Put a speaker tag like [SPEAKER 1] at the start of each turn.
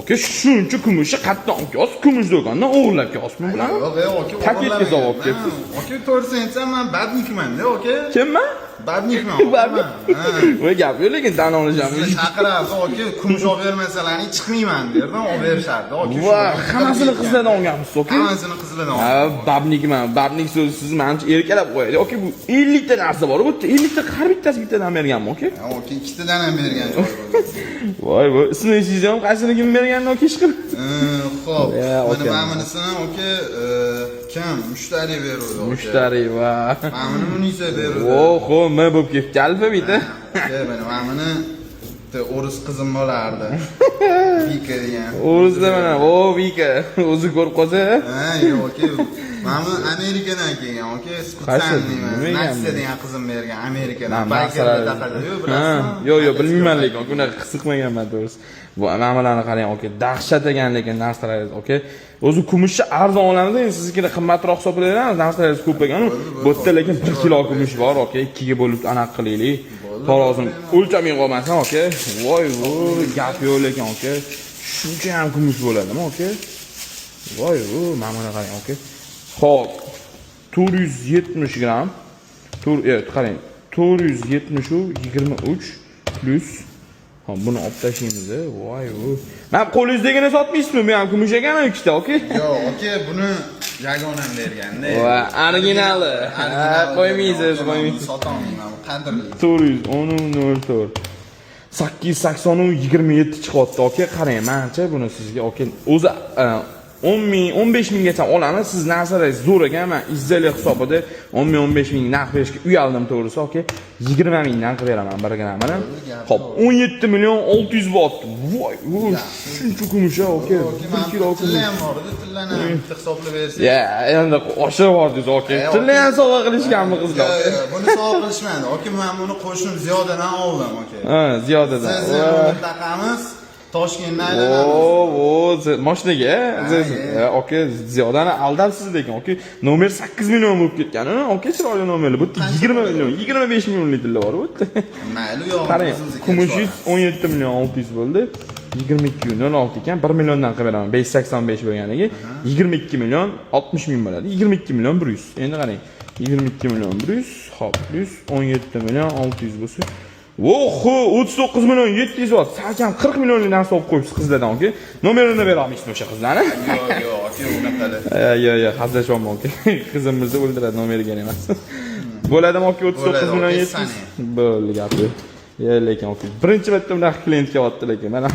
[SPEAKER 1] Aka shuncha kumushni qayerdan olib kelasiz? Kumush do'kondan o'g'irlab kelyapsizmi bularni?
[SPEAKER 2] Yo'q, aka.
[SPEAKER 1] Paketga solib kelibsiz.
[SPEAKER 2] Aka, to'g'risini aytsam, men badnikman-da, aka.
[SPEAKER 1] Kimman?
[SPEAKER 2] Badnikman.
[SPEAKER 1] Voy gap yo'q, lekin tan olishamiz.
[SPEAKER 2] Sizni chaqirasiz, aka, kumush olib bermasalaring chiqmayman derdim, olib berishardi, aka.
[SPEAKER 1] Voy, hammasini qizlardan olganmisiz, aka?
[SPEAKER 2] Hammasini qizlardan
[SPEAKER 1] Ha, babnikman. Babnik so'zi siz menimcha erkalab qo'yadi. Aka, bu 50 ta narsa bor. Bu 50 ta har bittasi bittadan berganmi, aka?
[SPEAKER 2] Aka, ikkitadan ham bergan.
[SPEAKER 1] Voy, voy, ismingizni ham qaysini kim berganini aka ish qilib.
[SPEAKER 2] Xo'p, mana bunisini aka kim mushtariy beruvdi.
[SPEAKER 1] Mushtariy va
[SPEAKER 2] Mana Munisa beruvdi.
[SPEAKER 1] Oho, men bo'lib ketdi alfa bitta.
[SPEAKER 2] Mana buni o'ris qizim bo'lardi. Vika degan.
[SPEAKER 1] O'zida mana, o Vika, o'zi ko'rib qolsa.
[SPEAKER 2] Ha, yo'q aka. Mana Amerikadan kelgan, aka. Spitsanniy. Nasya degan qizim bergan Amerikadan. Baykerda taqadi-yu, bilasizmi?
[SPEAKER 1] Yo'q, bilmayman lekin, unaqa qiziqmaganman to'g'risi. Bu ma'malarni qarang, aka. Dahshat ekan lekin narsalar, aka. O'zi kumushni arzon olamiz, endi sizga qimmatroq hisoblayveramiz, narsalar ko'p ekan-ku. Bu yerda lekin 1 kilo kumush bor, aka. 2 ga bo'lib anaqa qilaylik. Tarozim o'lchamay qolmasin, aka. Voy, voy, gap yo'q lekin, aka. Shuncha ham kumush bo'ladimi, aka? Voy, voy, mana qarang, aka. Xo'p, 470 gram. Qarang, 470 u 23 plus. Hop, buni olib tashlaymiz. Voy, voy. Men qo'lingizdagini sotmaysizmi? Men ham kumush ekan ikkita, aka.
[SPEAKER 2] Yo'q, aka, buni yagonam berganda.
[SPEAKER 1] Va, originali. Ha, qo'ymaysiz, qo'ymaysiz.
[SPEAKER 2] Sotolmayman, qadrli.
[SPEAKER 1] 410.04. 880 chiqyapti, aka. Qarang, mencha buni sizga, aka, o'zi 10 ming, 15 minggacha olamiz. Siz narsalar zo'r ekan, men izzali hisobida 10 ming, 15 ming narx berishga uyaldim to'g'risi, aka. 20 mingdan qilib beraman birgina mana. Xo'p, 17 million 600 bot. Voy, voy, shuncha kumush, aka. 1 kilo kumush.
[SPEAKER 2] Tilla ham bor edi, tillani bitta hisoblab bersangiz.
[SPEAKER 1] Ya, endi oshib bordiz, aka. Tilla ham sovg'a qilishganmi qizlar?
[SPEAKER 2] Buni sovg'a qilishmadi. Aka, men buni qo'shnim Ziyodadan oldim, aka.
[SPEAKER 1] Ha, Ziyodadan.
[SPEAKER 2] Siz taqamiz. Toshkentdan aylanamiz.
[SPEAKER 1] Mashinaga, aka, Ziyodani aldabsiz lekin, aka. Nomer 8 million bo'lib ketgan, aka, chiroyli nomerlar. Bu 20 million, 25 millionlik tilla bor bu.
[SPEAKER 2] Mayli, yo'q.
[SPEAKER 1] Qarang, kumushingiz 17 million 600 bo'ldi. 22.06 ekan, 1 milliondan qilib beraman. 585 bo'lganiga 22 million 60 ming bo'ladi. 22 million 100. Endi qarang, 22 million 100, hop, plus 17 million 600 bo'lsa, oho, 39 million 700 bor. Salkam 40 millionlik narsa olib qo'yibsiz qizlardan, aka. Nomerini bera olmaysizmi o'sha qizlarni?
[SPEAKER 2] Yo'q, yo'q, aka, unaqada.
[SPEAKER 1] Yo'q, hazillashmayman, aka. Qizimizni o'ldiradi, nomeriga emas. Bo'ladimi, aka, 39 million 700? Bo'ldi, gapi. Lekin, aka, birinchi marta bunaqa klient kelyapti lekin. Mana